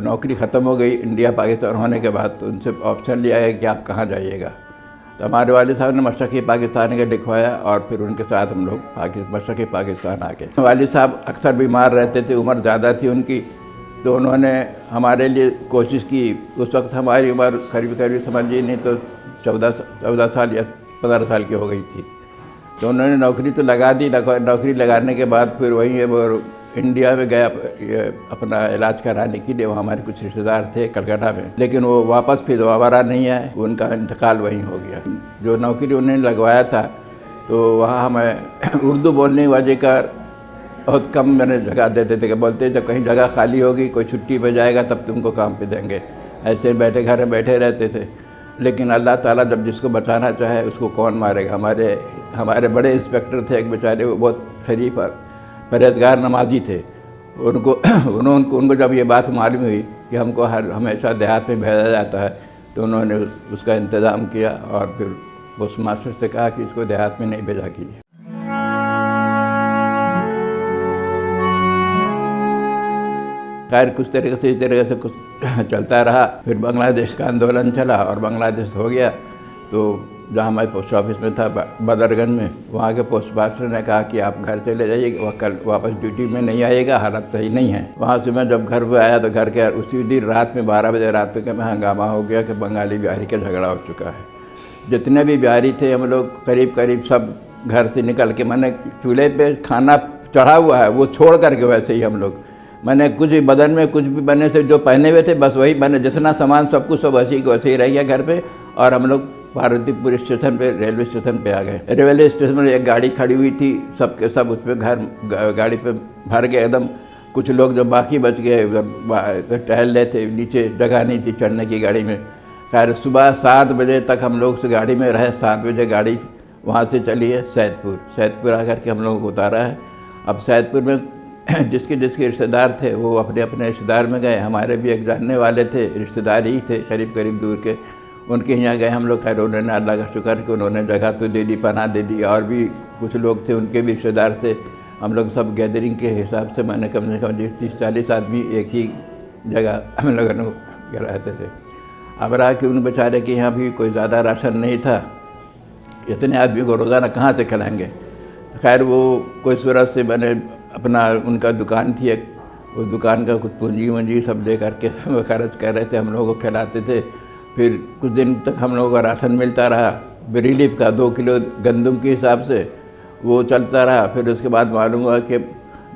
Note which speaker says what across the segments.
Speaker 1: नौकरी ख़त्म हो गई इंडिया पाकिस्तान होने के बाद, तो उनसे ऑप्शन लिया है कि आप कहाँ जाइएगा। तो हमारे वालिद साहब ने मशरक़ी पाकिस्तान का लिखवाया और फिर उनके साथ हम लोग मशरक़ी पाकिस्तान आ गए। वालिद साहब अक्सर बीमार रहते थे, उम्र ज़्यादा थी उनकी, तो उन्होंने हमारे लिए कोशिश की। उस वक्त हमारी उम्र करीब समझिए नहीं तो 14 साल या 15 साल की हो गई थी। तो उन्होंने नौकरी तो लगा दी। नौकरी लगाने के बाद फिर वहीं वो इंडिया में गया अपना इलाज कराने के लिए। वहाँ हमारे कुछ रिश्तेदार थे कलकत्ता में, लेकिन वो वापस फिर दोबारा नहीं आए, उनका इंतकाल वहीं हो गया। जो नौकरी उन्होंने लगवाया था तो वहाँ हमें उर्दू बोलने वाले का बहुत कम मैंने जगह देते थे, कि बोलते जब कहीं जगह खाली होगी, कोई छुट्टी पे जाएगा तब तुमको काम पे देंगे। ऐसे बैठे घर में बैठे रहते थे। लेकिन अल्लाह ताला जब जिसको बचाना चाहे उसको कौन मारेगा। हमारे बड़े इंस्पेक्टर थे एक बेचारे, वो बहुत शरीफ परहेज़गार नमाजी थे। उनको जब ये बात मालूम हुई कि हमको हमेशा देहात में भेजा जाता है, तो उन्होंने उसका इंतज़ाम किया और फिर पोस्ट मास्टर से कहा कि इसको देहात में नहीं भेजा कीजिए। खैर कुछ तरीके से इस तरीके से कुछ चलता रहा। फिर बांग्लादेश का आंदोलन चला और बांग्लादेश हो गया। तो जहाँ मैं पोस्ट ऑफिस में था बदरगंज में, वहाँ के पोस्ट मास्टर ने कहा कि आप घर चले जाइए, वह कल वापस ड्यूटी में नहीं आएगा, हालत सही नहीं है। वहाँ से मैं जब घर पर आया तो घर के उसी दिन रात में 12 बजे रात के में हंगामा हो गया कि बंगाली बिहारी का झगड़ा हो चुका है। जितने भी बिहारी थे हम लोग करीब सब घर से निकल के, मैंने चूल्हे पे खाना चढ़ा हुआ है वो छोड़ करके वैसे ही हम लोग, मैंने कुछ भी बदन में कुछ भी बने से जो पहने हुए थे बस वही मैंने, जितना सामान सब कुछ सब वैसे ही रह गया घर पे। और हम लोग पार्वतीपुर स्टेशन पे, रेलवे स्टेशन पे आ गए। रेलवे स्टेशन में एक गाड़ी खड़ी हुई थी, सब के सब उस पर गाड़ी पे भर गए एकदम। कुछ लोग जो बाकी बच गए टहल रहे थे, नीचे जगह नहीं थी चढ़ने की गाड़ी में। खैर सुबह 7 बजे तक हम लोग उस गाड़ी में रहे। 7 बजे गाड़ी वहाँ से चली है सैदपुर आकर के हम लोगों को उतारा है। अब सैदपुर में जिसके रिश्तेदार थे वो अपने रिश्तेदार में गए। हमारे भी एक जानने वाले थे, रिश्तेदार ही थे करीब दूर के, उनके यहाँ गए हम लोग। खैर उन्होंने अल्लाह का शुक्र कि उन्होंने जगह तो दे दी, पनाह दे दी। और भी कुछ लोग थे उनके भी रिश्तेदार थे। हम लोग सब गैदरिंग के हिसाब से मैंने कम से कम 30-40 आदमी एक ही जगह हम लोग रहते थे। अब रहा कि उन बेचारे के यहाँ भी कोई ज़्यादा राशन नहीं था, इतने आदमी को रोज़ाना कहाँ से खिलाएँगे। खैर वो कोई सूरत से मैंने अपना, उनका दुकान थी एक, उस दुकान का कुछ पूंजी सब दे करके खर्च कर रहे थे, हम लोगों को खिलाते थे। फिर कुछ दिन तक हम लोगों का राशन मिलता रहा रिलीफ का, 2 किलो गंदम के हिसाब से वो चलता रहा। फिर उसके बाद मालूम हुआ कि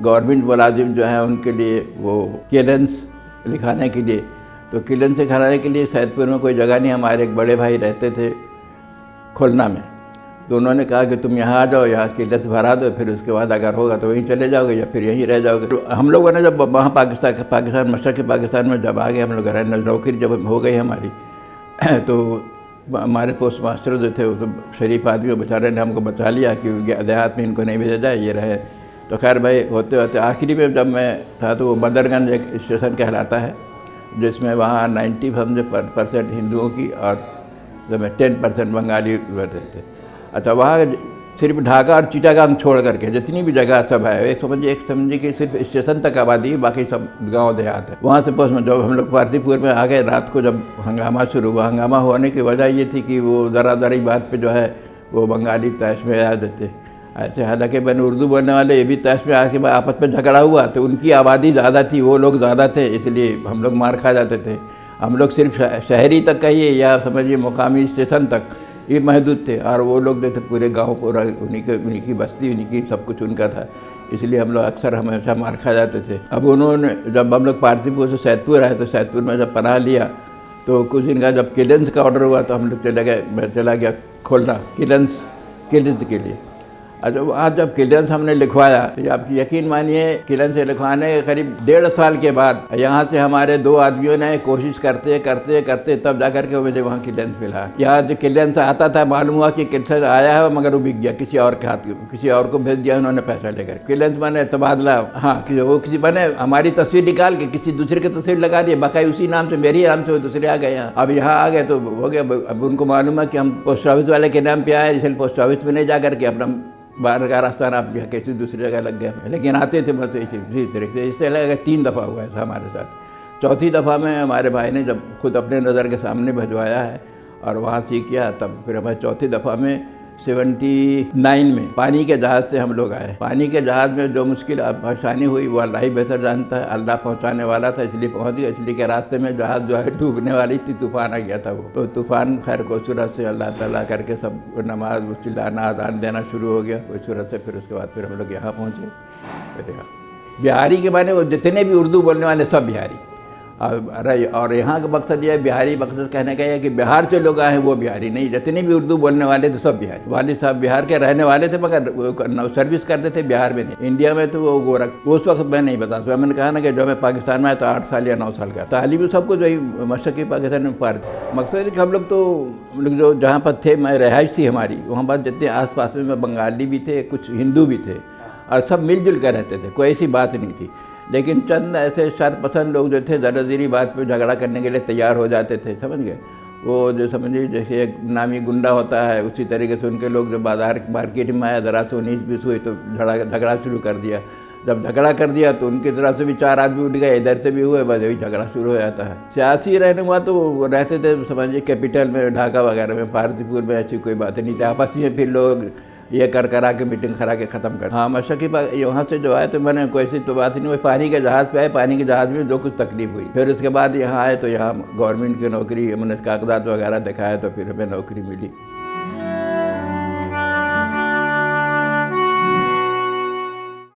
Speaker 1: गवर्नमेंट मुलाजिम जो हैं उनके लिए वो क्लियरेंस लिखाने के लिए, तो क्लियरेंस लिखाने के लिए सैदपुर में कोई जगह नहीं। हमारे एक बड़े भाई रहते थे खुलना में, तो उन्होंने कहा कि तुम यहाँ आ जाओ, यहाँ क्लियरेंस भरा दो, फिर उसके बाद अगर होगा तो वहीं चले जाओगे या फिर यहीं रह जाओगे। तो हम लोगों ने जब वहाँ पाकिस्तान मशरक़ी पाकिस्तान में जब आ गए हम लोग, नौकरी जब हो गई हमारी, तो हमारे पोस्ट मास्टर जो थे वो तो शरीफ आदमी, बेचारे ने हमको बचा लिया कि देहात में इनको नहीं भेजा जाए, ये रहे। तो खैर भाई होते होते आखिरी में जब मैं था तो वो बदरगंज एक स्टेशन कहलाता है, जिसमें वहाँ 90% हिंदुओं की और जब 10% बंगाली रहते थे। अच्छा, वहाँ सिर्फ ढाका और चिटागांग छोड़ करके जितनी भी जगह सब है, एक समझिए कि सिर्फ स्टेशन तक आबादी, बाकी सब गांव देहात है। वहाँ से जब हम लोग पार्वतीपुर में आ गए रात को, जब हंगामा शुरू हुआ, हंगामा होने की वजह ये थी कि वो ज़रा बात पे जो है वो बंगाली तैश में आ देते ऐसे। हालांकि मैंने उर्दू बोलने वाले ये भी तैश में आके आपस में झगड़ा हुआ, तो उनकी आबादी ज़्यादा थी, वो लोग ज़्यादा थे, इसलिए हम लोग मार खा जाते थे। हम लोग सिर्फ शहरी तक कहिए या समझिए मुकामी स्टेशन तक ये महदूद थे, और वो लोग जो थे पूरे गांव पूरा उन्हीं की बस्ती, उन्हीं की सब कुछ उनका था, इसलिए हम लोग अक्सर हमेशा मार खा जाते थे। अब उन्होंने जब हम लोग पार्वतीपुर से सैदपुर आए तो सैदपुर में जब पनाह लिया तो कुछ दिन का जब क्लियरेंस का ऑर्डर हुआ तो हम लोग चले गए, मैं चला गया खोलना क्लियरेंस के लिए। अच्छा, आज जब क्लियरेंस हमने लिखवाया तो आप यकीन मानिए क्लियरेंस लिखवाने के करीब 1.5 साल के बाद यहाँ से हमारे 2 आदमियों ने कोशिश करते तब जाकर के मुझे वहाँ क्लियरेंस मिला। यहाँ जो क्लियरेंस आता था मालूम हुआ कि क्लियरेंस आया है मगर वो बिक गया, किसी और के हाथ, किसी और को भेज दिया उन्होंने पैसा लेकर। क्लियरेंस मैंने तबादला, हाँ कि वो किसी मैंने हमारी तस्वीर निकाल के किसी दूसरे की तस्वीर लगा दी, बाकाई उसी नाम से, मेरी नाम से वो दूसरे आ गए यहाँ। अब यहाँ आ गए तो हो गया। अब उनको मालूम है कि हम पोस्ट ऑफिस वाले के नाम पे आए, इसलिए पोस्ट ऑफिस में नहीं जा करके अपना बाहर का रास्ता आप किसी दूसरी जगह लग गया। लेकिन आते थे बस इसी तरीके से। इससे लगा 3 दफ़ा हुआ ऐसा हमारे साथ। चौथी दफ़ा में हमारे भाई ने जब खुद अपने नज़र के सामने भिजवाया है और वहाँ सीख किया, तब फिर हमारे चौथी दफ़ा में 79 में पानी के जहाज़ से हम लोग आए। पानी के जहाज़ में जो मुश्किल परेशानी हुई वो अल्लाह ही बेहतर जानता है। अल्लाह पहुंचाने वाला था इसलिए पहुंच गया, इसलिए के रास्ते में जहाज़ जो है डूबने वाली थी, तूफ़ान आ गया था वो। तो तूफ़ान खैर को सूरत से अल्लाह ताला करके सब नमाज चिल्लाना अज़ान देना शुरू हो गया कोई सूरत से। फिर उसके बाद फिर हम लोग यहाँ पहुँचे। फिर यहाँ बिहारी के माने वो जितने भी उर्दू बोलने वाले सब बिहारी। और यहाँ का मकसद ये है, बिहारी मकसद कहने का है कि बिहार से लोग आए हैं वो बिहारी नहीं, जितने भी उर्दू बोलने वाले थे सब बिहारी। वालिद साहब बिहार के रहने वाले थे मगर सर्विस करते थे बिहार में नहीं। इंडिया में तो वो गोरख उस वक्त मैं नहीं बता सकता। मैंने कहा ना कि जब मैं पाकिस्तान में आया तो 8 साल या 9 साल का तालीम सब कुछ वही मशरक़ी पाकिस्तान में पार। मकसद है कि हम लोग जो जहाँ पर थे रहाइश थी हमारी, वहाँ पर जितने आस पास में बंगाली भी थे, कुछ हिंदू भी थे और सब मिलजुल कर रहते थे, कोई ऐसी बात नहीं थी। लेकिन चंद ऐसे शरपसंद लोग जो थे ज़रा-ज़री बात पे झगड़ा करने के लिए तैयार हो जाते थे, समझ गए। वो जो समझिए जैसे एक नामी गुंडा होता है, उसी तरीके से उनके लोग जब मार्केट में आया, ज़रा से 19-20 हुई तो झगड़ा शुरू कर दिया। जब झगड़ा कर दिया तो उनकी तरफ से भी 4 आदमी उठ गए, इधर से भी हुए, बस यही झगड़ा शुरू हो जाता है। सियासी रहनुमा तो रहते थे समझिए कैपिटल में, ढाका वगैरह में, पारदीपुर में ऐसी कोई बात नहीं थी। आपस में फिर लोग ये करा के मीटिंग करा के ख़त्म कर। हाँ मशरक़ी वहाँ से जो आए तो मैंने कोई ऐसी तो बात ही नहीं हुई। पानी के जहाज़ पे आए, पानी के जहाज़ में जो कुछ तकलीफ हुई, फिर उसके बाद यहाँ आए तो यहाँ गवर्नमेंट की नौकरी, मैंने कागजात वगैरह दिखाया तो फिर हमें नौकरी मिली।